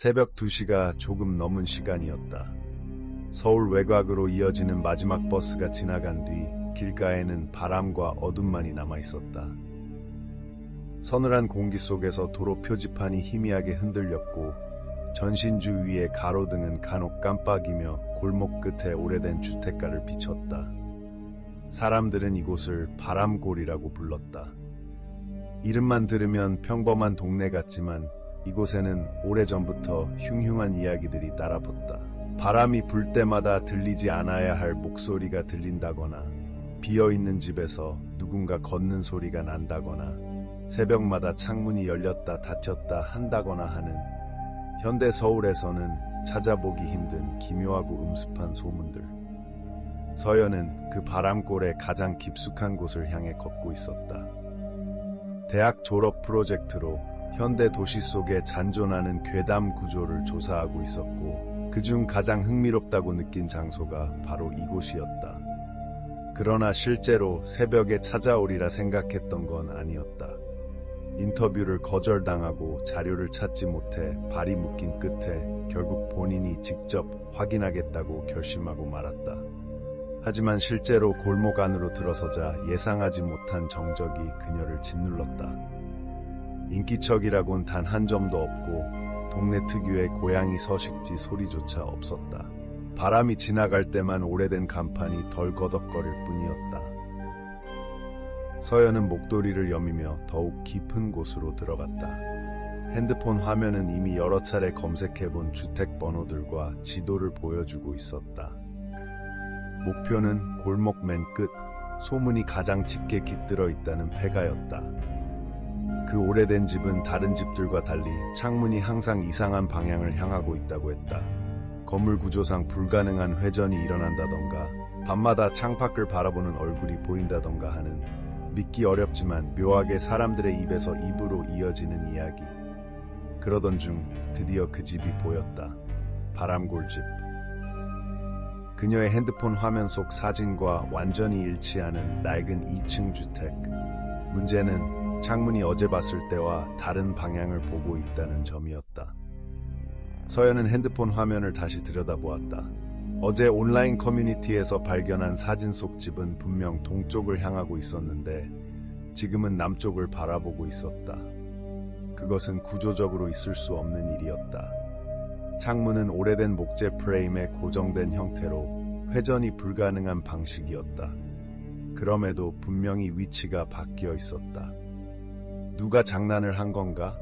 새벽 2시가 조금 넘은 시간이었다. 서울 외곽으로 이어지는 마지막 버스가 지나간 뒤 길가에는 바람과 어둠만이 남아있었다. 서늘한 공기 속에서 도로 표지판이 희미하게 흔들렸고 전신주 위의 가로등은 간혹 깜빡이며 골목 끝에 오래된 주택가를 비췄다. 사람들은 이곳을 바람골이라고 불렀다. 이름만 들으면 평범한 동네 같지만 이곳에는 오래전부터 흉흉한 이야기들이 따라붙다. 바람이 불 때마다 들리지 않아야 할 목소리가 들린다거나, 비어있는 집에서 누군가 걷는 소리가 난다거나, 새벽마다 창문이 열렸다 닫혔다 한다거나 하는 현대 서울에서는 찾아보기 힘든 기묘하고 음습한 소문들. 서연은 그 바람골의 가장 깊숙한 곳을 향해 걷고 있었다. 대학 졸업 프로젝트로 현대 도시 속의 잔존하는 괴담 구조를 조사하고 있었고, 그중 가장 흥미롭다고 느낀 장소가 바로 이곳이었다. 그러나 실제로 새벽에 찾아오리라 생각했던 건 아니었다. 인터뷰를 거절당하고 자료를 찾지 못해 발이 묶인 끝에 결국 본인이 직접 확인하겠다고 결심하고 말았다. 하지만 실제로 골목 안으로 들어서자 예상하지 못한 정적이 그녀를 짓눌렀다. 인기척이라곤 단 한 점도 없고 동네 특유의 고양이 서식지 소리조차 없었다. 바람이 지나갈 때만 오래된 간판이 덜 거덕거릴 뿐이었다. 서연은 목도리를 여미며 더욱 깊은 곳으로 들어갔다. 핸드폰 화면은 이미 여러 차례 검색해본 주택 번호들과 지도를 보여주고 있었다. 목표는 골목 맨 끝, 소문이 가장 짙게 깃들어 있다는 폐가였다. 그 오래된 집은 다른 집들과 달리 창문이 항상 이상한 방향을 향하고 있다고 했다. 건물 구조상 불가능한 회전이 일어난다던가, 밤마다 창밖을 바라보는 얼굴이 보인다던가 하는 믿기 어렵지만 묘하게 사람들의 입에서 입으로 이어지는 이야기. 그러던 중 드디어 그 집이 보였다. 바람골집. 그녀의 핸드폰 화면 속 사진과 완전히 일치하는 낡은 2층 주택. 문제는 창문이 어제 봤을 때와 다른 방향을 보고 있다는 점이었다. 서연은 핸드폰 화면을 다시 들여다보았다. 어제 온라인 커뮤니티에서 발견한 사진 속 집은 분명 동쪽을 향하고 있었는데 지금은 남쪽을 바라보고 있었다. 그것은 구조적으로 있을 수 없는 일이었다. 창문은 오래된 목재 프레임에 고정된 형태로 회전이 불가능한 방식이었다. 그럼에도 분명히 위치가 바뀌어 있었다. 누가 장난을 한 건가?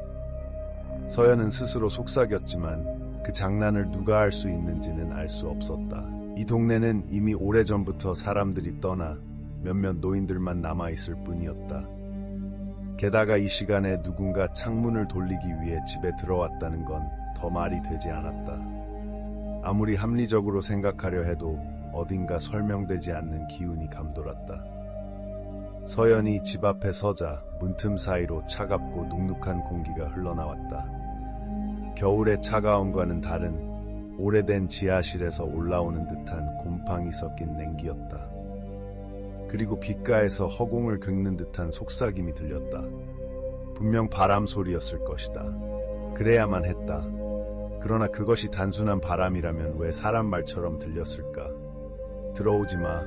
서연은 스스로 속삭였지만 그 장난을 누가 할 수 있는지는 알 수 없었다. 이 동네는 이미 오래전부터 사람들이 떠나 몇몇 노인들만 남아있을 뿐이었다. 게다가 이 시간에 누군가 창문을 돌리기 위해 집에 들어왔다는 건 더 말이 되지 않았다. 아무리 합리적으로 생각하려 해도 어딘가 설명되지 않는 기운이 감돌았다. 서연이 집 앞에 서자 문틈 사이로 차갑고 눅눅한 공기가 흘러나왔다. 겨울의 차가움과는 다른 오래된 지하실에서 올라오는 듯한 곰팡이 섞인 냉기였다. 그리고 귓가에서 허공을 긁는 듯한 속삭임이 들렸다. 분명 바람 소리였을 것이다. 그래야만 했다. 그러나 그것이 단순한 바람이라면 왜 사람 말처럼 들렸을까? 들어오지 마.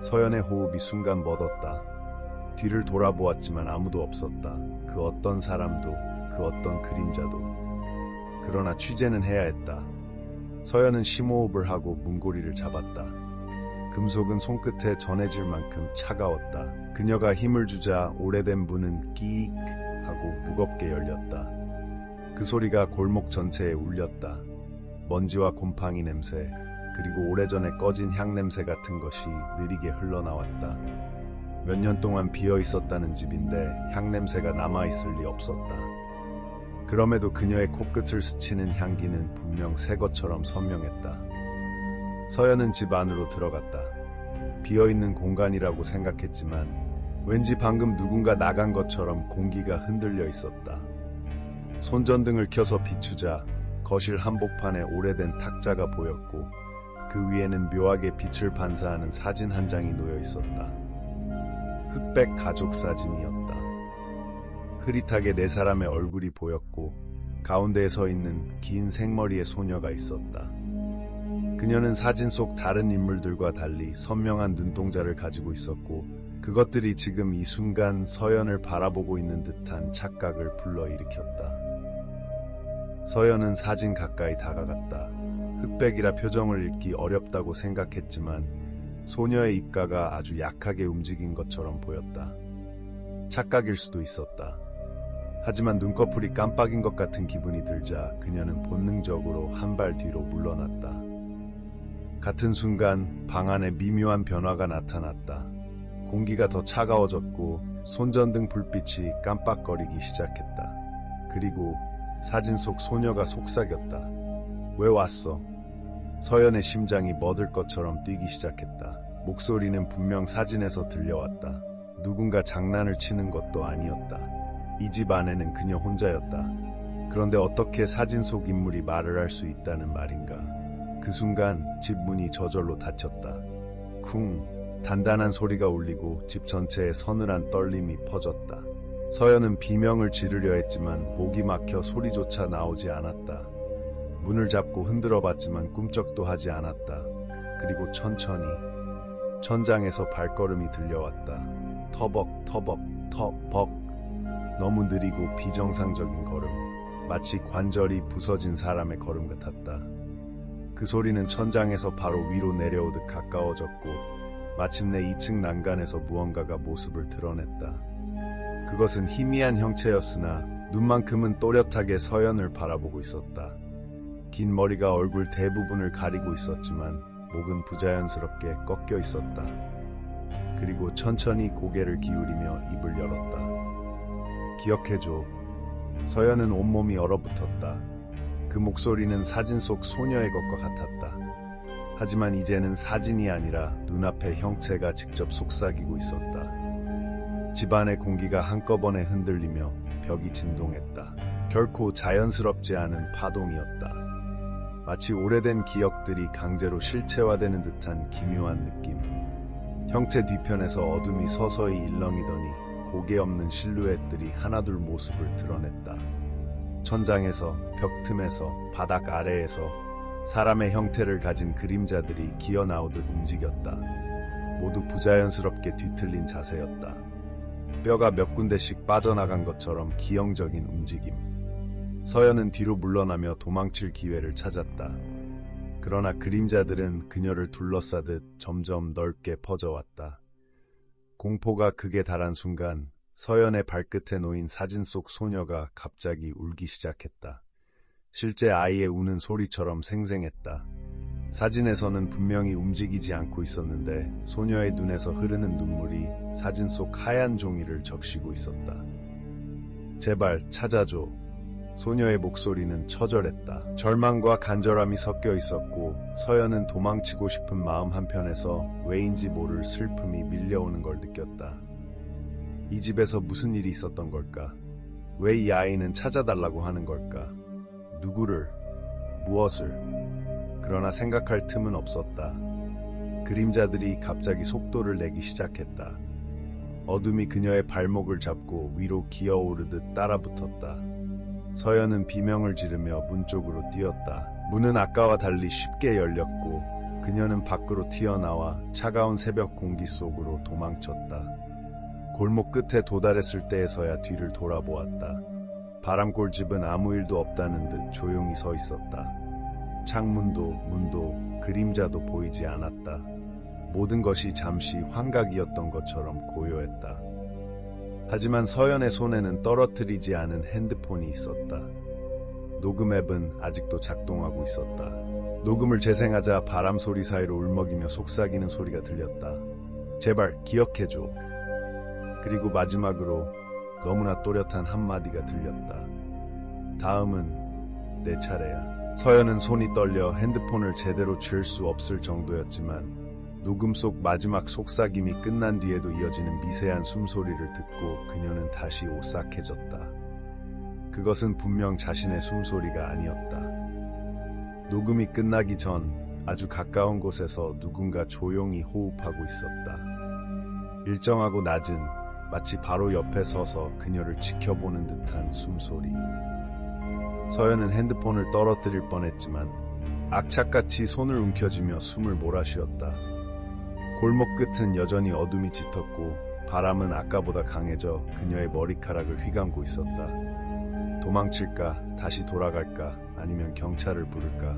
서연의 호흡이 순간 멎었다. 뒤를 돌아보았지만 아무도 없었다. 그 어떤 사람도, 그 어떤 그림자도. 그러나 취재는 해야 했다. 서연은 심호흡을 하고 문고리를 잡았다. 금속은 손끝에 전해질 만큼 차가웠다. 그녀가 힘을 주자 오래된 문은 끼익 하고 무겁게 열렸다. 그 소리가 골목 전체에 울렸다. 먼지와 곰팡이 냄새, 그리고 오래전에 꺼진 향 냄새 같은 것이 느리게 흘러나왔다. 몇 년 동안 비어 있었다는 집인데 향 냄새가 남아있을 리 없었다. 그럼에도 그녀의 코끝을 스치는 향기는 분명 새 것처럼 선명했다. 서연은 집 안으로 들어갔다. 비어있는 공간이라고 생각했지만 왠지 방금 누군가 나간 것처럼 공기가 흔들려 있었다. 손전등을 켜서 비추자 거실 한복판에 오래된 탁자가 보였고 그 위에는 묘하게 빛을 반사하는 사진 한 장이 놓여 있었다. 흑백 가족 사진이었다. 흐릿하게 네 사람의 얼굴이 보였고 가운데에 서 있는 긴 생머리의 소녀가 있었다. 그녀는 사진 속 다른 인물들과 달리 선명한 눈동자를 가지고 있었고 그것들이 지금 이 순간 서연을 바라보고 있는 듯한 착각을 불러일으켰다. 서연은 사진 가까이 다가갔다. 흑백이라 표정을 읽기 어렵다고 생각했지만 소녀의 입가가 아주 약하게 움직인 것처럼 보였다. 착각일 수도 있었다. 하지만 눈꺼풀이 깜빡인 것 같은 기분이 들자 그녀는 본능적으로 한 발 뒤로 물러났다. 같은 순간 방 안에 미묘한 변화가 나타났다. 공기가 더 차가워졌고 손전등 불빛이 깜빡거리기 시작했다. 그리고 사진 속 소녀가 속삭였다. 왜 왔어? 서연의 심장이 멎을 것처럼 뛰기 시작했다. 목소리는 분명 사진에서 들려왔다. 누군가 장난을 치는 것도 아니었다. 이 집 안에는 그녀 혼자였다. 그런데 어떻게 사진 속 인물이 말을 할 수 있다는 말인가? 그 순간 집 문이 저절로 닫혔다. 쿵! 단단한 소리가 울리고 집 전체에 서늘한 떨림이 퍼졌다. 서연은 비명을 지르려 했지만 목이 막혀 소리조차 나오지 않았다. 문을 잡고 흔들어 봤지만 꿈쩍도 하지 않았다. 그리고 천천히 천장에서 발걸음이 들려왔다. 터벅 터벅 터벅. 너무 느리고 비정상적인 걸음. 마치 관절이 부서진 사람의 걸음 같았다. 그 소리는 천장에서 바로 위로 내려오듯 가까워졌고 마침내 2층 난간에서 무언가가 모습을 드러냈다. 그것은 희미한 형체였으나 눈만큼은 또렷하게 서연을 바라보고 있었다. 긴 머리가 얼굴 대부분을 가리고 있었지만 목은 부자연스럽게 꺾여 있었다. 그리고 천천히 고개를 기울이며 입을 열었다. 기억해줘. 서연은 온몸이 얼어붙었다. 그 목소리는 사진 속 소녀의 것과 같았다. 하지만 이제는 사진이 아니라 눈앞의 형체가 직접 속삭이고 있었다. 집안의 공기가 한꺼번에 흔들리며 벽이 진동했다. 결코 자연스럽지 않은 파동이었다. 마치 오래된 기억들이 강제로 실체화되는 듯한 기묘한 느낌. 형체 뒤편에서 어둠이 서서히 일렁이더니 고개 없는 실루엣들이 하나둘 모습을 드러냈다. 천장에서, 벽 틈에서, 바닥 아래에서 사람의 형태를 가진 그림자들이 기어나오듯 움직였다. 모두 부자연스럽게 뒤틀린 자세였다. 뼈가 몇 군데씩 빠져나간 것처럼 기형적인 움직임. 서연은 뒤로 물러나며 도망칠 기회를 찾았다. 그러나 그림자들은 그녀를 둘러싸듯 점점 넓게 퍼져왔다. 공포가 극에 달한 순간 서연의 발끝에 놓인 사진 속 소녀가 갑자기 울기 시작했다. 실제 아이의 우는 소리처럼 생생했다. 사진에서는 분명히 움직이지 않고 있었는데 소녀의 눈에서 흐르는 눈물이 사진 속 하얀 종이를 적시고 있었다. 제발 찾아줘. 소녀의 목소리는 처절했다. 절망과 간절함이 섞여 있었고 서연은 도망치고 싶은 마음 한편에서 왜인지 모를 슬픔이 밀려오는 걸 느꼈다. 이 집에서 무슨 일이 있었던 걸까? 왜 이 아이는 찾아달라고 하는 걸까? 누구를? 무엇을? 그러나 생각할 틈은 없었다. 그림자들이 갑자기 속도를 내기 시작했다. 어둠이 그녀의 발목을 잡고 위로 기어오르듯 따라붙었다. 서연은 비명을 지르며 문 쪽으로 뛰었다. 문은 아까와 달리 쉽게 열렸고 그녀는 밖으로 튀어나와 차가운 새벽 공기 속으로 도망쳤다. 골목 끝에 도달했을 때에서야 뒤를 돌아보았다. 바람골집은 아무 일도 없다는 듯 조용히 서 있었다. 창문도 문도 그림자도 보이지 않았다. 모든 것이 잠시 환각이었던 것처럼 고요했다. 하지만 서연의 손에는 떨어뜨리지 않은 핸드폰이 있었다. 녹음 앱은 아직도 작동하고 있었다. 녹음을 재생하자 바람 소리 사이로 울먹이며 속삭이는 소리가 들렸다. 제발 기억해줘. 그리고 마지막으로 너무나 또렷한 한마디가 들렸다. 다음은 내 차례야. 서연은 손이 떨려 핸드폰을 제대로 쥘 수 없을 정도였지만 녹음 속 마지막 속삭임이 끝난 뒤에도 이어지는 미세한 숨소리를 듣고 그녀는 다시 오싹해졌다. 그것은 분명 자신의 숨소리가 아니었다. 녹음이 끝나기 전 아주 가까운 곳에서 누군가 조용히 호흡하고 있었다. 일정하고 낮은, 마치 바로 옆에 서서 그녀를 지켜보는 듯한 숨소리. 서연은 핸드폰을 떨어뜨릴 뻔했지만 악착같이 손을 움켜쥐며 숨을 몰아쉬었다. 골목 끝은 여전히 어둠이 짙었고 바람은 아까보다 강해져 그녀의 머리카락을 휘감고 있었다. 도망칠까? 다시 돌아갈까? 아니면 경찰을 부를까?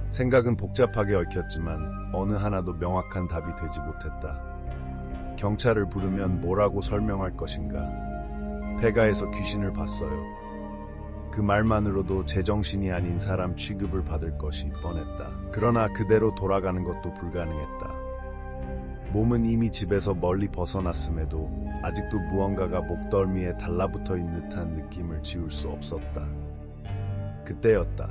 생각은 복잡하게 얽혔지만 어느 하나도 명확한 답이 되지 못했다. 경찰을 부르면 뭐라고 설명할 것인가? 폐가에서 귀신을 봤어요. 그 말만으로도 제정신이 아닌 사람 취급을 받을 것이 뻔했다. 그러나 그대로 돌아가는 것도 불가능했다. 몸은 이미 집에서 멀리 벗어났음에도 아직도 무언가가 목덜미에 달라붙어 있는 듯한 느낌을 지울 수 없었다. 그때였다.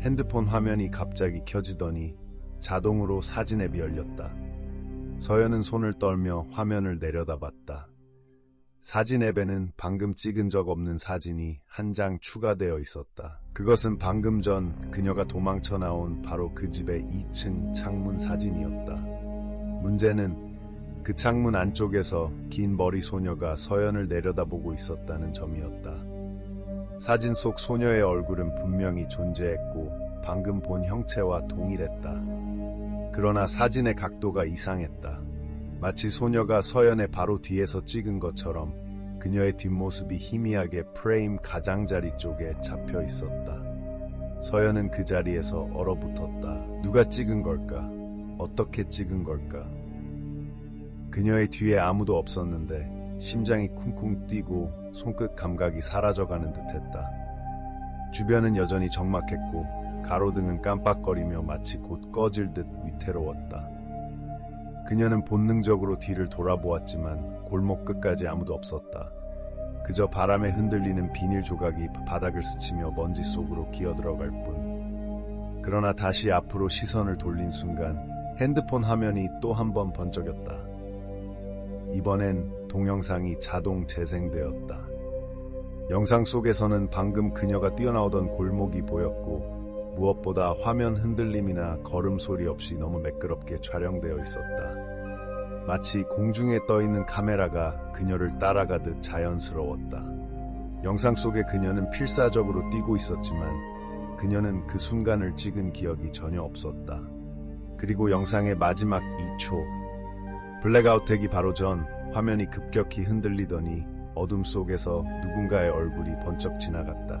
핸드폰 화면이 갑자기 켜지더니 자동으로 사진 앱이 열렸다. 서연은 손을 떨며 화면을 내려다봤다. 사진 앱에는 방금 찍은 적 없는 사진이 한 장 추가되어 있었다. 그것은 방금 전 그녀가 도망쳐 나온 바로 그 집의 2층 창문 사진이었다. 문제는 그 창문 안쪽에서 긴 머리 소녀가 서연을 내려다보고 있었다는 점이었다. 사진 속 소녀의 얼굴은 분명히 존재했고 방금 본 형체와 동일했다. 그러나 사진의 각도가 이상했다. 마치 소녀가 서연의 바로 뒤에서 찍은 것처럼 그녀의 뒷모습이 희미하게 프레임 가장자리 쪽에 잡혀 있었다. 서연은 그 자리에서 얼어붙었다. 누가 찍은 걸까? 어떻게 찍은 걸까? 그녀의 뒤에 아무도 없었는데 심장이 쿵쿵 뛰고 손끝 감각이 사라져가는 듯했다. 주변은 여전히 적막했고 가로등은 깜빡거리며 마치 곧 꺼질 듯 위태로웠다. 그녀는 본능적으로 뒤를 돌아보았지만 골목 끝까지 아무도 없었다. 그저 바람에 흔들리는 비닐 조각이 바닥을 스치며 먼지 속으로 기어들어갈 뿐. 그러나 다시 앞으로 시선을 돌린 순간 핸드폰 화면이 또 한 번 번쩍였다. 이번엔 동영상이 자동 재생되었다. 영상 속에서는 방금 그녀가 뛰어나오던 골목이 보였고 무엇보다 화면 흔들림이나 걸음소리 없이 너무 매끄럽게 촬영되어 있었다. 마치 공중에 떠있는 카메라가 그녀를 따라가듯 자연스러웠다. 영상 속의 그녀는 필사적으로 뛰고 있었지만 그녀는 그 순간을 찍은 기억이 전혀 없었다. 그리고 영상의 마지막 2초, 블랙아웃되기 바로 전 화면이 급격히 흔들리더니 어둠 속에서 누군가의 얼굴이 번쩍 지나갔다.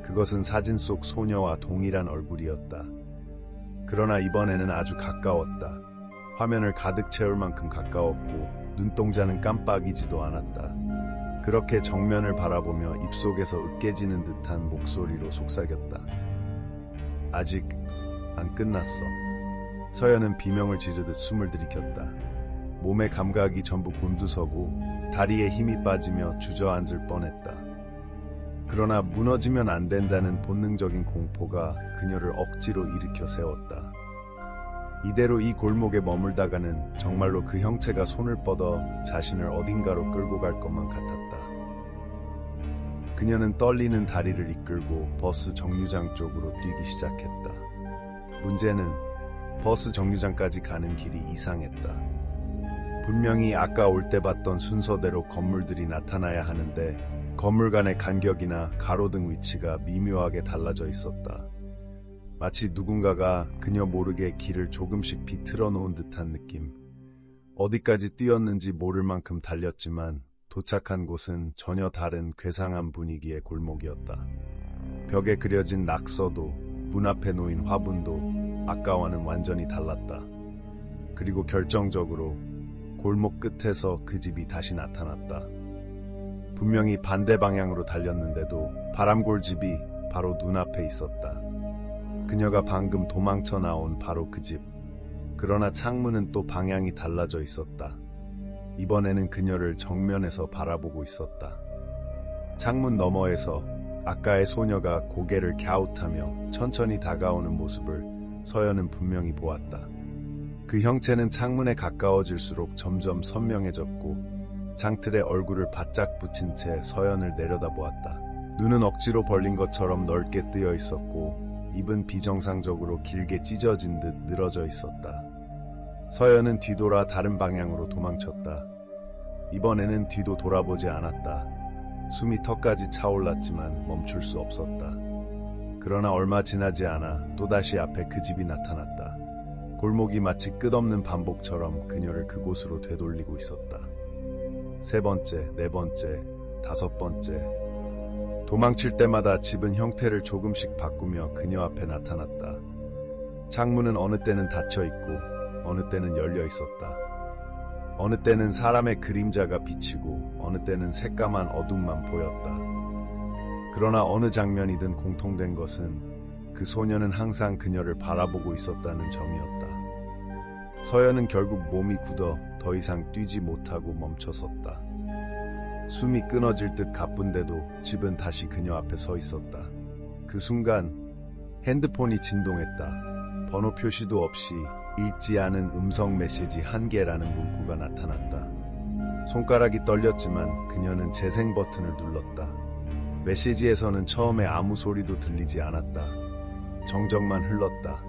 그것은 사진 속 소녀와 동일한 얼굴이었다. 그러나 이번에는 아주 가까웠다. 화면을 가득 채울 만큼 가까웠고 눈동자는 깜빡이지도 않았다. 그렇게 정면을 바라보며 입속에서 으깨지는 듯한 목소리로 속삭였다. 아직 안 끝났어. 서연은 비명을 지르듯 숨을 들이켰다. 몸의 감각이 전부 곤두서고 다리에 힘이 빠지며 주저앉을 뻔했다. 그러나 무너지면 안 된다는 본능적인 공포가 그녀를 억지로 일으켜 세웠다. 이대로 이 골목에 머물다가는 정말로 그 형체가 손을 뻗어 자신을 어딘가로 끌고 갈 것만 같았다. 그녀는 떨리는 다리를 이끌고 버스 정류장 쪽으로 뛰기 시작했다. 문제는 버스 정류장까지 가는 길이 이상했다. 분명히 아까 올 때 봤던 순서대로 건물들이 나타나야 하는데 건물 간의 간격이나 가로등 위치가 미묘하게 달라져 있었다. 마치 누군가가 그녀 모르게 길을 조금씩 비틀어 놓은 듯한 느낌. 어디까지 뛰었는지 모를 만큼 달렸지만 도착한 곳은 전혀 다른 괴상한 분위기의 골목이었다. 벽에 그려진 낙서도 문 앞에 놓인 화분도 아까와는 완전히 달랐다. 그리고 결정적으로 골목 끝에서 그 집이 다시 나타났다. 분명히 반대 방향으로 달렸는데도 바람골집이 바로 눈앞에 있었다. 그녀가 방금 도망쳐 나온 바로 그 집. 그러나 창문은 또 방향이 달라져 있었다. 이번에는 그녀를 정면에서 바라보고 있었다. 창문 너머에서 아까의 소녀가 고개를 갸웃하며 천천히 다가오는 모습을 서연은 분명히 보았다. 그 형체는 창문에 가까워질수록 점점 선명해졌고 장틀에 얼굴을 바짝 붙인 채 서연을 내려다보았다. 눈은 억지로 벌린 것처럼 넓게 뜨여 있었고 입은 비정상적으로 길게 찢어진 듯 늘어져 있었다. 서연은 뒤돌아 다른 방향으로 도망쳤다. 이번에는 뒤도 돌아보지 않았다. 숨이 턱까지 차올랐지만 멈출 수 없었다. 그러나 얼마 지나지 않아 또다시 앞에 그 집이 나타났다. 골목이 마치 끝없는 반복처럼 그녀를 그곳으로 되돌리고 있었다. 세 번째, 네 번째, 다섯 번째. 도망칠 때마다 집은 형태를 조금씩 바꾸며 그녀 앞에 나타났다. 창문은 어느 때는 닫혀 있고 어느 때는 열려 있었다. 어느 때는 사람의 그림자가 비치고 어느 때는 새까만 어둠만 보였다. 그러나 어느 장면이든 공통된 것은 그 소녀는 항상 그녀를 바라보고 있었다는 점이었다. 서연은 결국 몸이 굳어 더 이상 뛰지 못하고 멈춰섰다. 숨이 끊어질 듯 가쁜데도 집은 다시 그녀 앞에 서 있었다. 그 순간 핸드폰이 진동했다. 번호 표시도 없이 읽지 않은 음성 메시지 한 개라는 문구가 나타났다. 손가락이 떨렸지만 그녀는 재생 버튼을 눌렀다. 메시지에서는 처음에 아무 소리도 들리지 않았다. 정적만 흘렀다.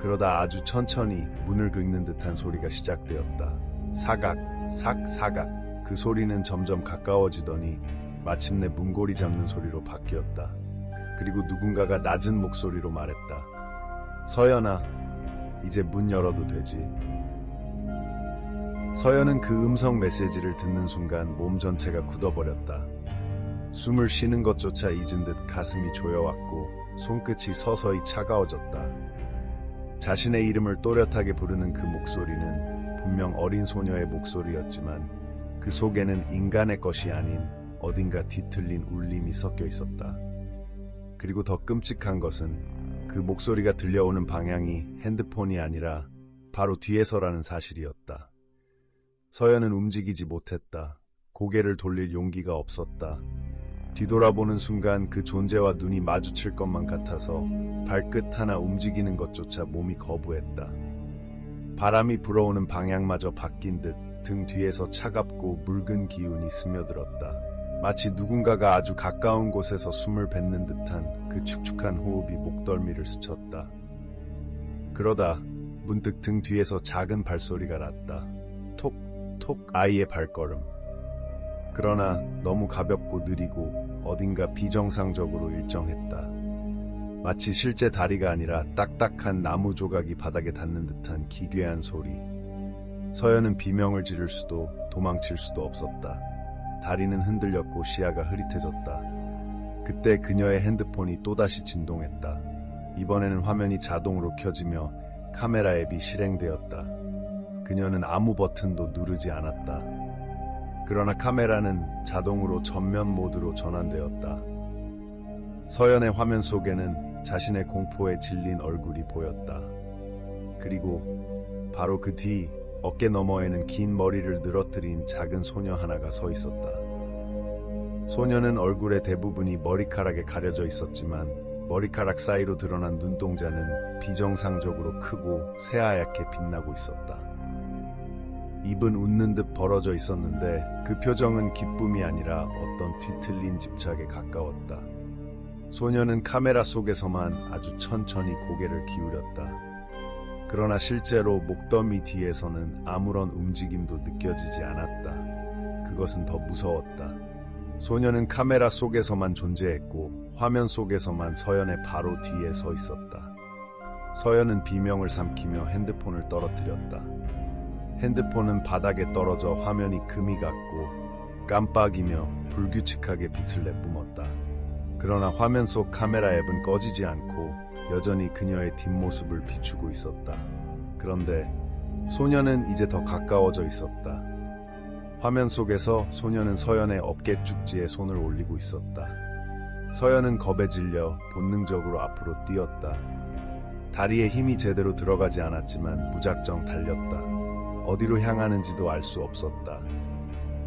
그러다 아주 천천히 문을 긁는 듯한 소리가 시작되었다. 사각, 사각. 그 소리는 점점 가까워지더니 마침내 문고리 잡는 소리로 바뀌었다. 그리고 누군가가 낮은 목소리로 말했다. 서연아, 이제 문 열어도 되지. 서연은 그 음성 메시지를 듣는 순간 몸 전체가 굳어버렸다. 숨을 쉬는 것조차 잊은 듯 가슴이 조여왔고 손끝이 서서히 차가워졌다. 자신의 이름을 또렷하게 부르는 그 목소리는 분명 어린 소녀의 목소리였지만 그 속에는 인간의 것이 아닌 어딘가 뒤틀린 울림이 섞여 있었다. 그리고 더 끔찍한 것은 그 목소리가 들려오는 방향이 핸드폰이 아니라 바로 뒤에서라는 사실이었다. 서연은 움직이지 못했다. 고개를 돌릴 용기가 없었다. 뒤돌아보는 순간 그 존재와 눈이 마주칠 것만 같아서 발끝 하나 움직이는 것조차 몸이 거부했다. 바람이 불어오는 방향마저 바뀐 듯 등 뒤에서 차갑고 묽은 기운이 스며들었다. 마치 누군가가 아주 가까운 곳에서 숨을 뱉는 듯한 그 축축한 호흡이 목덜미를 스쳤다. 그러다 문득 등 뒤에서 작은 발소리가 났다. 톡, 톡 아이의 발걸음. 그러나 너무 가볍고 느리고 어딘가 비정상적으로 일정했다. 마치 실제 다리가 아니라 딱딱한 나무 조각이 바닥에 닿는 듯한 기괴한 소리. 서연은 비명을 지를 수도 도망칠 수도 없었다. 다리는 흔들렸고 시야가 흐릿해졌다. 그때 그녀의 핸드폰이 또다시 진동했다. 이번에는 화면이 자동으로 켜지며 카메라 앱이 실행되었다. 그녀는 아무 버튼도 누르지 않았다. 그러나 카메라는 자동으로 전면 모드로 전환되었다. 서연의 화면 속에는 자신의 공포에 질린 얼굴이 보였다. 그리고 바로 그 뒤 어깨 너머에는 긴 머리를 늘어뜨린 작은 소녀 하나가 서 있었다. 소녀는 얼굴의 대부분이 머리카락에 가려져 있었지만 머리카락 사이로 드러난 눈동자는 비정상적으로 크고 새하얗게 빛나고 있었다. 입은 웃는 듯 벌어져 있었는데 그 표정은 기쁨이 아니라 어떤 뒤틀린 집착에 가까웠다. 소녀는 카메라 속에서만 아주 천천히 고개를 기울였다. 그러나 실제로 목더미 뒤에서는 아무런 움직임도 느껴지지 않았다. 그것은 더 무서웠다. 소녀는 카메라 속에서만 존재했고 화면 속에서만 서연의 바로 뒤에 서 있었다. 서연은 비명을 삼키며 핸드폰을 떨어뜨렸다. 핸드폰은 바닥에 떨어져 화면이 금이 갔고 깜빡이며 불규칙하게 빛을 내뿜었다. 그러나 화면 속 카메라 앱은 꺼지지 않고 여전히 그녀의 뒷모습을 비추고 있었다. 그런데 소녀는 이제 더 가까워져 있었다. 화면 속에서 소녀는 서연의 어깨 쪽지에 손을 올리고 있었다. 서연은 겁에 질려 본능적으로 앞으로 뛰었다. 다리에 힘이 제대로 들어가지 않았지만 무작정 달렸다. 어디로 향하는지도 알 수 없었다.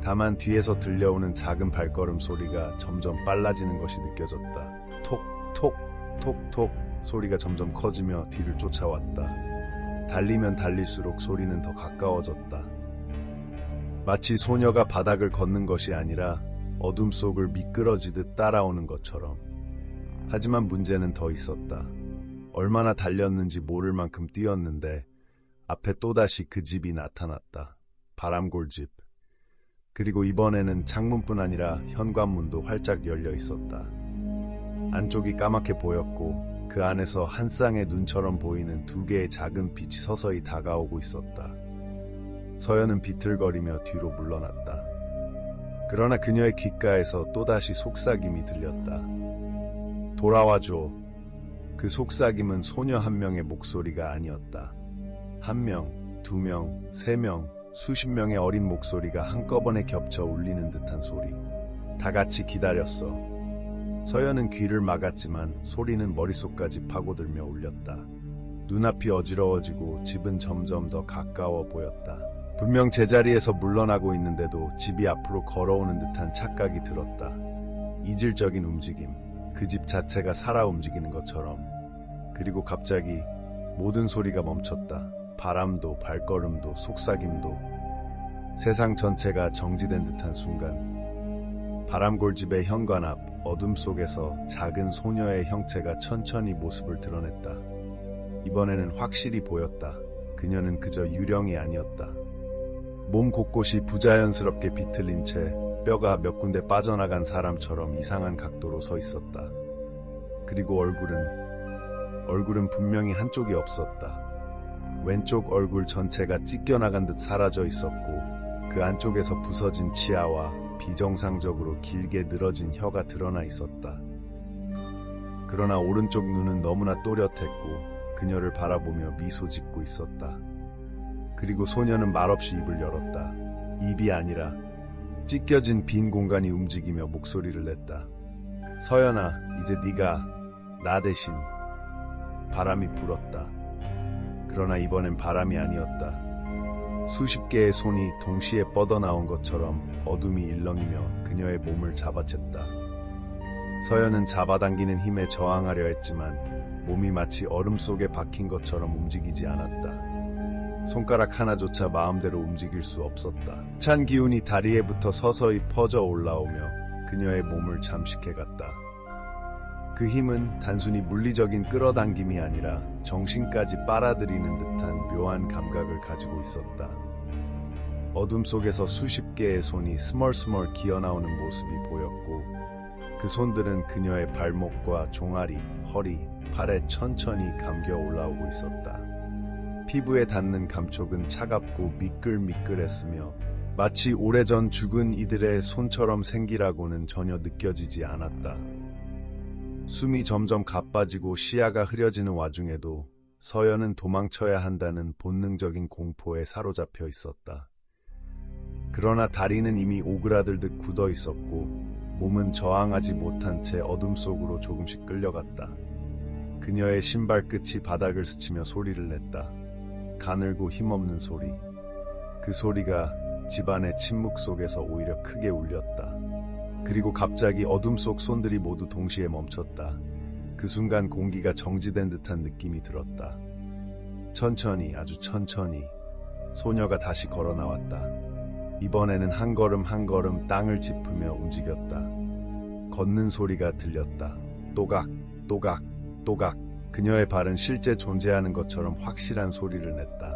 다만 뒤에서 들려오는 작은 발걸음 소리가 점점 빨라지는 것이 느껴졌다. 톡, 톡, 톡, 톡 소리가 점점 커지며 뒤를 쫓아왔다. 달리면 달릴수록 소리는 더 가까워졌다. 마치 소녀가 바닥을 걷는 것이 아니라 어둠 속을 미끄러지듯 따라오는 것처럼. 하지만 문제는 더 있었다. 얼마나 달렸는지 모를 만큼 뛰었는데 앞에 또다시 그 집이 나타났다. 바람골집. 그리고 이번에는 창문뿐 아니라 현관문도 활짝 열려 있었다. 안쪽이 까맣게 보였고 그 안에서 한 쌍의 눈처럼 보이는 두 개의 작은 빛이 서서히 다가오고 있었다. 서연은 비틀거리며 뒤로 물러났다. 그러나 그녀의 귓가에서 또다시 속삭임이 들렸다. 돌아와줘. 그 속삭임은 소녀 한 명의 목소리가 아니었다. 한 명, 두 명, 세 명, 수십 명의 어린 목소리가 한꺼번에 겹쳐 울리는 듯한 소리. 다 같이 기다렸어. 서연은 귀를 막았지만 소리는 머릿속까지 파고들며 울렸다. 눈앞이 어지러워지고 집은 점점 더 가까워 보였다. 분명 제자리에서 물러나고 있는데도 집이 앞으로 걸어오는 듯한 착각이 들었다. 이질적인 움직임, 그 집 자체가 살아 움직이는 것처럼. 그리고 갑자기 모든 소리가 멈췄다. 바람도, 발걸음도, 속삭임도. 세상 전체가 정지된 듯한 순간, 바람골집의 현관 앞 어둠 속에서 작은 소녀의 형체가 천천히 모습을 드러냈다. 이번에는 확실히 보였다. 그녀는 그저 유령이 아니었다. 몸 곳곳이 부자연스럽게 비틀린 채 뼈가 몇 군데 빠져나간 사람처럼 이상한 각도로 서 있었다. 그리고 얼굴은 분명히 한쪽이 없었다. 왼쪽 얼굴 전체가 찢겨나간 듯 사라져 있었고 그 안쪽에서 부서진 치아와 비정상적으로 길게 늘어진 혀가 드러나 있었다. 그러나 오른쪽 눈은 너무나 또렷했고 그녀를 바라보며 미소 짓고 있었다. 그리고 소녀는 말없이 입을 열었다. 입이 아니라 찢겨진 빈 공간이 움직이며 목소리를 냈다. 서연아, 이제 네가 나 대신. 바람이 불었다. 그러나 이번엔 바람이 아니었다. 수십 개의 손이 동시에 뻗어나온 것처럼 어둠이 일렁이며 그녀의 몸을 잡아챘다. 서연은 잡아당기는 힘에 저항하려 했지만 몸이 마치 얼음 속에 박힌 것처럼 움직이지 않았다. 손가락 하나조차 마음대로 움직일 수 없었다. 찬 기운이 다리에부터 서서히 퍼져 올라오며 그녀의 몸을 잠식해갔다. 그 힘은 단순히 물리적인 끌어당김이 아니라 정신까지 빨아들이는 듯한 묘한 감각을 가지고 있었다. 어둠 속에서 수십 개의 손이 스멀스멀 기어나오는 모습이 보였고 그 손들은 그녀의 발목과 종아리, 허리, 팔에 천천히 감겨 올라오고 있었다. 피부에 닿는 감촉은 차갑고 미끌미끌했으며 마치 오래전 죽은 이들의 손처럼 생기라고는 전혀 느껴지지 않았다. 숨이 점점 가빠지고 시야가 흐려지는 와중에도 서연은 도망쳐야 한다는 본능적인 공포에 사로잡혀 있었다. 그러나 다리는 이미 오그라들듯 굳어 있었고 몸은 저항하지 못한 채 어둠 속으로 조금씩 끌려갔다. 그녀의 신발 끝이 바닥을 스치며 소리를 냈다. 가늘고 힘없는 소리. 그 소리가 집안의 침묵 속에서 오히려 크게 울렸다. 그리고 갑자기 어둠 속 손들이 모두 동시에 멈췄다. 그 순간 공기가 정지된 듯한 느낌이 들었다. 천천히, 아주 천천히 소녀가 다시 걸어 나왔다. 이번에는 한 걸음 한 걸음 땅을 짚으며 움직였다. 걷는 소리가 들렸다. 또각, 또각, 또각. 그녀의 발은 실제 존재하는 것처럼 확실한 소리를 냈다.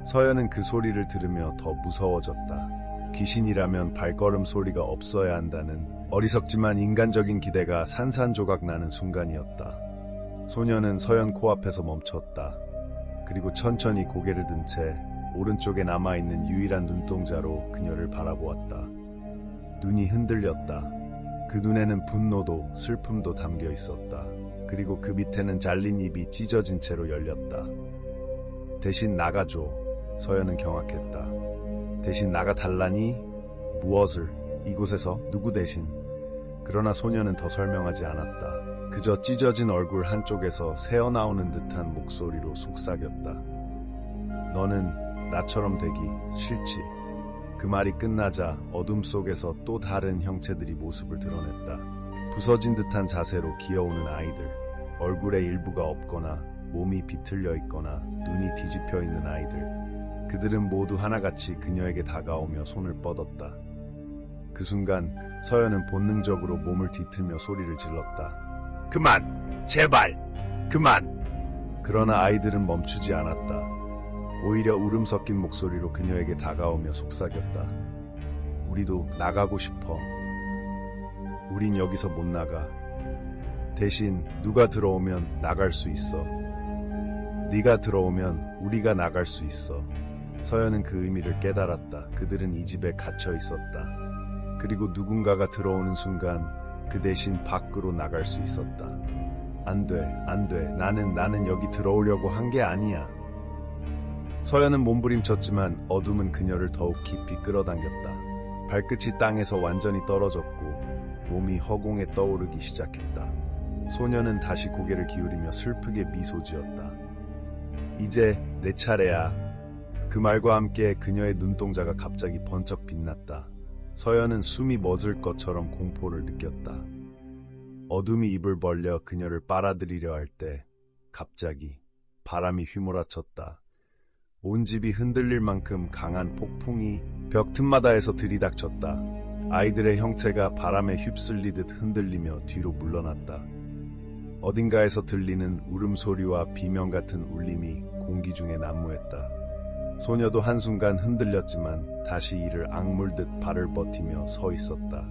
서연은 그 소리를 들으며 더 무서워졌다. 귀신이라면 발걸음 소리가 없어야 한다는 어리석지만 인간적인 기대가 산산조각 나는 순간이었다. 소녀는 서연 코앞에서 멈췄다. 그리고 천천히 고개를 든 채 오른쪽에 남아있는 유일한 눈동자로 그녀를 바라보았다. 눈이 흔들렸다. 그 눈에는 분노도 슬픔도 담겨 있었다. 그리고 그 밑에는 잘린 입이 찢어진 채로 열렸다. 대신 나가줘. 서연은 경악했다. 대신 나가달라니? 무엇을? 이곳에서? 누구 대신? 그러나 소녀는 더 설명하지 않았다. 그저 찢어진 얼굴 한쪽에서 새어나오는 듯한 목소리로 속삭였다. 너는 나처럼 되기 싫지? 그 말이 끝나자 어둠 속에서 또 다른 형체들이 모습을 드러냈다. 부서진 듯한 자세로 기어오는 아이들, 얼굴의 일부가 없거나 몸이 비틀려 있거나 눈이 뒤집혀 있는 아이들. 그들은 모두 하나같이 그녀에게 다가오며 손을 뻗었다. 그 순간 서연은 본능적으로 몸을 뒤틀며 소리를 질렀다. 그만! 제발! 그만! 그러나 아이들은 멈추지 않았다. 오히려 울음 섞인 목소리로 그녀에게 다가오며 속삭였다. 우리도 나가고 싶어. 우린 여기서 못 나가. 대신 누가 들어오면 나갈 수 있어. 네가 들어오면 우리가 나갈 수 있어. 서연은 그 의미를 깨달았다. 그들은 이 집에 갇혀 있었다. 그리고 누군가가 들어오는 순간 그 대신 밖으로 나갈 수 있었다. 안 돼, 안 돼. 나는 여기 들어오려고 한 게 아니야. 서연은 몸부림쳤지만 어둠은 그녀를 더욱 깊이 끌어당겼다. 발끝이 땅에서 완전히 떨어졌고 몸이 허공에 떠오르기 시작했다. 소녀는 다시 고개를 기울이며 슬프게 미소 지었다. 이제 내 차례야. 그 말과 함께 그녀의 눈동자가 갑자기 번쩍 빛났다. 서연은 숨이 멎을 것처럼 공포를 느꼈다. 어둠이 입을 벌려 그녀를 빨아들이려 할 때 갑자기 바람이 휘몰아쳤다. 온 집이 흔들릴 만큼 강한 폭풍이 벽 틈마다에서 들이닥쳤다. 아이들의 형체가 바람에 휩쓸리듯 흔들리며 뒤로 물러났다. 어딘가에서 들리는 울음소리와 비명 같은 울림이 공기 중에 난무했다. 소녀도 한순간 흔들렸지만 다시 이를 악물듯 발을 버티며 서 있었다.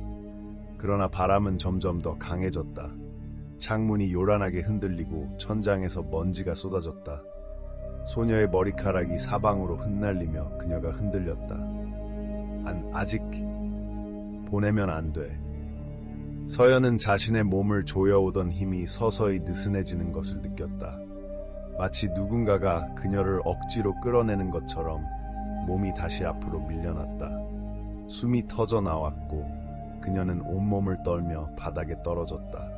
그러나 바람은 점점 더 강해졌다. 창문이 요란하게 흔들리고 천장에서 먼지가 쏟아졌다. 소녀의 머리카락이 사방으로 흩날리며 그녀가 흔들렸다. 아직 보내면 안 돼. 서연은 자신의 몸을 조여오던 힘이 서서히 느슨해지는 것을 느꼈다. 마치 누군가가 그녀를 억지로 끌어내는 것처럼 몸이 다시 앞으로 밀려났다. 숨이 터져 나왔고 그녀는 온몸을 떨며 바닥에 떨어졌다.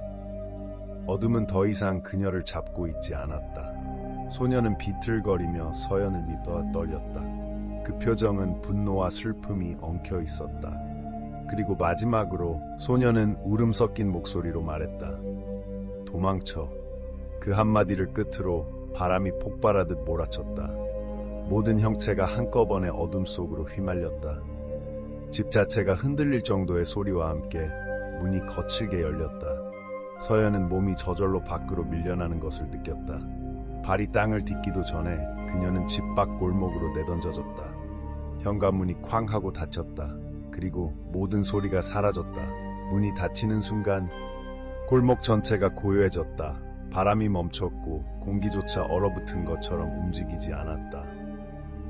어둠은 더 이상 그녀를 잡고 있지 않았다. 소녀는 비틀거리며 서연을 믿어 떨렸다. 그 표정은 분노와 슬픔이 엉켜 있었다. 그리고 마지막으로 소녀는 울음 섞인 목소리로 말했다. 도망쳐. 그 한마디를 끝으로 바람이 폭발하듯 몰아쳤다. 모든 형체가 한꺼번에 어둠 속으로 휘말렸다. 집 자체가 흔들릴 정도의 소리와 함께 문이 거칠게 열렸다. 서연은 몸이 저절로 밖으로 밀려나는 것을 느꼈다. 발이 땅을 딛기도 전에 그녀는 집 밖 골목으로 내던져졌다. 현관문이 쾅 하고 닫혔다. 그리고 모든 소리가 사라졌다. 문이 닫히는 순간 골목 전체가 고요해졌다. 바람이 멈췄고 공기조차 얼어붙은 것처럼 움직이지 않았다.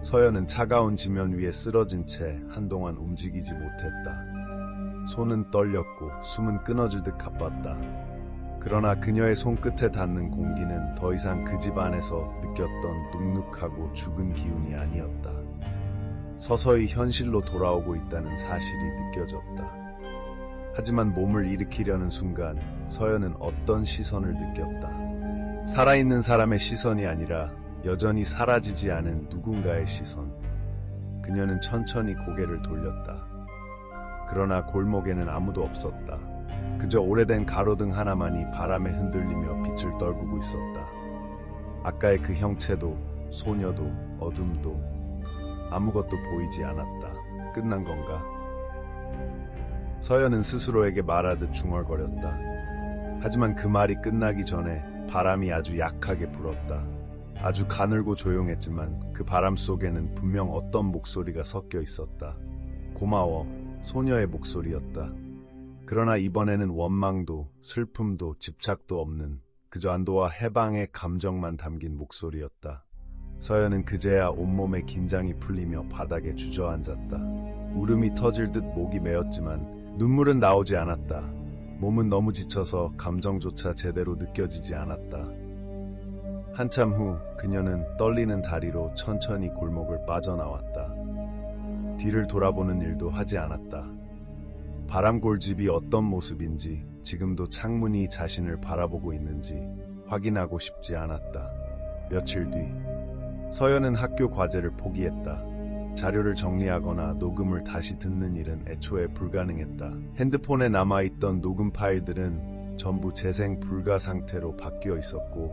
서연은 차가운 지면 위에 쓰러진 채 한동안 움직이지 못했다. 손은 떨렸고 숨은 끊어질 듯 가빴다. 그러나 그녀의 손끝에 닿는 공기는 더 이상 그 집 안에서 느꼈던 눅눅하고 죽은 기운이 아니었다. 서서히 현실로 돌아오고 있다는 사실이 느껴졌다. 하지만 몸을 일으키려는 순간 서연은 어떤 시선을 느꼈다. 살아있는 사람의 시선이 아니라 여전히 사라지지 않은 누군가의 시선. 그녀는 천천히 고개를 돌렸다. 그러나 골목에는 아무도 없었다. 그저 오래된 가로등 하나만이 바람에 흔들리며 빛을 떨구고 있었다. 아까의 그 형체도 소녀도 어둠도 아무것도 보이지 않았다. 끝난 건가? 서연은 스스로에게 말하듯 중얼거렸다. 하지만 그 말이 끝나기 전에 바람이 아주 약하게 불었다. 아주 가늘고 조용했지만 그 바람 속에는 분명 어떤 목소리가 섞여 있었다. 고마워, 소녀의 목소리였다. 그러나 이번에는 원망도 슬픔도 집착도 없는 그저 안도와 해방의 감정만 담긴 목소리였다. 서연은 그제야 온몸에 긴장이 풀리며 바닥에 주저앉았다. 울음이 터질 듯 목이 메었지만 눈물은 나오지 않았다. 몸은 너무 지쳐서 감정조차 제대로 느껴지지 않았다. 한참 후 그녀는 떨리는 다리로 천천히 골목을 빠져나왔다. 뒤를 돌아보는 일도 하지 않았다. 바람골집이 어떤 모습인지 지금도 창문이 자신을 바라보고 있는지 확인하고 싶지 않았다. 며칠 뒤 서연은 학교 과제를 포기했다. 자료를 정리하거나 녹음을 다시 듣는 일은 애초에 불가능했다. 핸드폰에 남아있던 녹음 파일들은 전부 재생 불가 상태로 바뀌어 있었고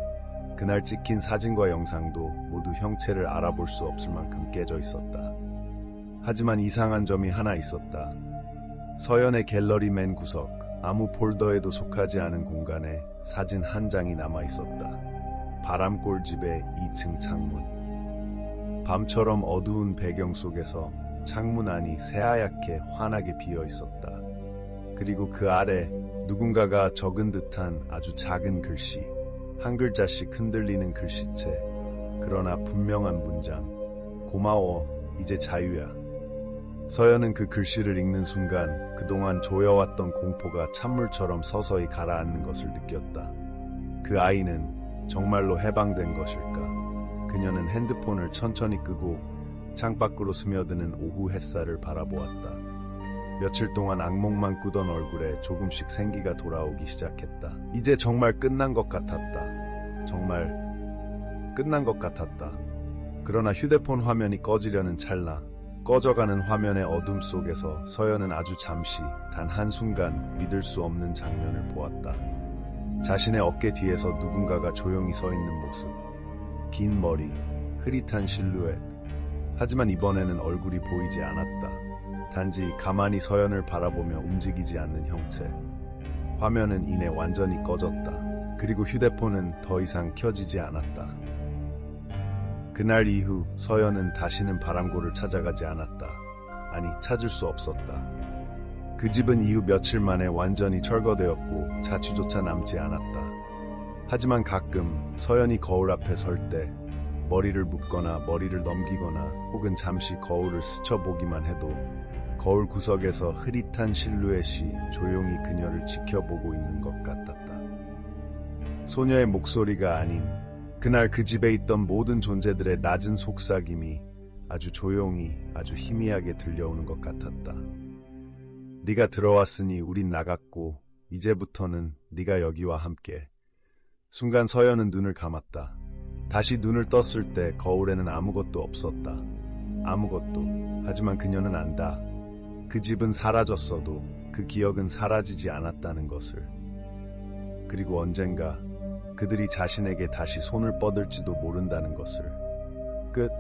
그날 찍힌 사진과 영상도 모두 형체를 알아볼 수 없을 만큼 깨져 있었다. 하지만 이상한 점이 하나 있었다. 서연의 갤러리 맨 구석, 아무 폴더에도 속하지 않은 공간에 사진 한 장이 남아 있었다. 바람골집의 2층 창문. 밤처럼 어두운 배경 속에서 창문 안이 새하얗게 환하게 비어 있었다. 그리고 그 아래 누군가가 적은 듯한 아주 작은 글씨, 한 글자씩 흔들리는 글씨체, 그러나 분명한 문장. 고마워, 이제 자유야. 서연은 그 글씨를 읽는 순간 그동안 조여왔던 공포가 찬물처럼 서서히 가라앉는 것을 느꼈다. 그 아이는 정말로 해방된 것일까? 그녀는 핸드폰을 천천히 끄고 창밖으로 스며드는 오후 햇살을 바라보았다. 며칠 동안 악몽만 꾸던 얼굴에 조금씩 생기가 돌아오기 시작했다. 이제 정말 끝난 것 같았다. 정말 끝난 것 같았다. 그러나 휴대폰 화면이 꺼지려는 찰나, 꺼져가는 화면의 어둠 속에서 서연은 아주 잠시, 단 한순간 믿을 수 없는 장면을 보았다. 자신의 어깨 뒤에서 누군가가 조용히 서 있는 모습. 긴 머리, 흐릿한 실루엣. 하지만 이번에는 얼굴이 보이지 않았다. 단지 가만히 서연을 바라보며 움직이지 않는 형체. 화면은 이내 완전히 꺼졌다. 그리고 휴대폰은 더 이상 켜지지 않았다. 그날 이후 서연은 다시는 바람고를 찾아가지 않았다. 아니, 찾을 수 없었다. 그 집은 이후 며칠 만에 완전히 철거되었고 자취조차 남지 않았다. 하지만 가끔 서연이 거울 앞에 설 때 머리를 묶거나 머리를 넘기거나 혹은 잠시 거울을 스쳐보기만 해도 거울 구석에서 흐릿한 실루엣이 조용히 그녀를 지켜보고 있는 것 같았다. 소녀의 목소리가 아닌 그날 그 집에 있던 모든 존재들의 낮은 속삭임이 아주 조용히, 아주 희미하게 들려오는 것 같았다. 네가 들어왔으니 우린 나갔고 이제부터는 네가 여기와 함께. 순간 서연은 눈을 감았다. 다시 눈을 떴을 때 거울에는 아무것도 없었다. 아무것도. 하지만 그녀는 안다. 그 집은 사라졌어도 그 기억은 사라지지 않았다는 것을. 그리고 언젠가 그들이 자신에게 다시 손을 뻗을지도 모른다는 것을. 끝.